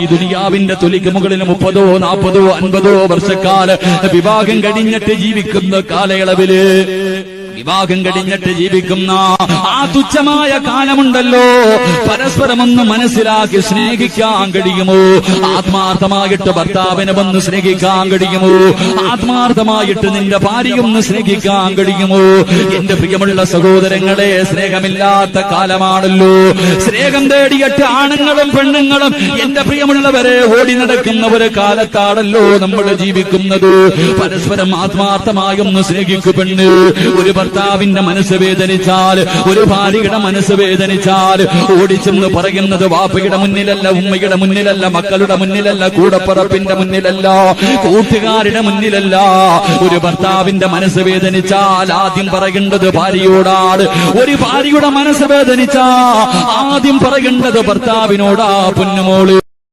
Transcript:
ഈ ദുനിയാവിന്റെ തൊലിക്ക് മുകളിൽ 30, 40, 50 വർഷക്കാലം വിവാഹം കഴിഞ്ഞിട്ട് ജീവിക്കുന്ന കാലയളവില് വിവാഹം കഴിഞ്ഞിട്ട് ജീവിക്കുന്ന ആ തുച്ഛമായ കാലമുണ്ടല്ലോ, പരസ്പരമൊന്ന് മനസ്സിലാക്കി സ്നേഹിക്കാൻ കഴിയുമോ? ആത്മാർത്ഥമായിട്ട് ഭർത്താവിനെ വന്ന് സ്നേഹിക്കാൻ കഴിയുമോ? ആത്മാർത്ഥമായിട്ട് നിന്റെ ഭാര്യയൊന്ന് സ്നേഹിക്കാൻ കഴിയുമോ? എന്റെ പ്രിയമുള്ള സഹോദരങ്ങളെ, സ്നേഹമില്ലാത്ത കാലമാണല്ലോ. സ്നേഹം തേടിയിട്ട് ആണുങ്ങളും പെണ്ണുങ്ങളും എന്റെ പ്രിയമുള്ളവരെ ഓടി നടക്കുന്ന ഒരു കാലത്താണല്ലോ നമ്മൾ ജീവിക്കുന്നത്. പരസ്പരം ആത്മാർത്ഥമായൊന്ന് സ്നേഹിക്കു പെണ്ണ്. ഒരു ഭർത്താവിന്റെ മനസ്സ് വേദനിച്ചാൽ, ഒരു ഭാര്യയുടെ മനസ്സ് വേദനിച്ചാൽ ഓടിച്ചെന്ന് പറയുന്നത് വാപ്പയുടെ മുന്നിലല്ല, ഉമ്മയുടെ മുന്നിലല്ല, മക്കളുടെ മുന്നിലല്ല, കൂടപ്പുറപ്പിന്റെ മുന്നിലല്ല, കൂട്ടുകാരുടെ മുന്നിലല്ല. ഒരു ഭർത്താവിന്റെ മനസ്സ് വേദനിച്ചാൽ ആദ്യം പറയേണ്ടത് ഭാര്യയോടാണ്. ഒരു ഭാര്യയുടെ മനസ്സ് വേദനിച്ചാൽ ആദ്യം പറയേണ്ടത് ഭർത്താവിനോടാ. പൊന്നുമോള്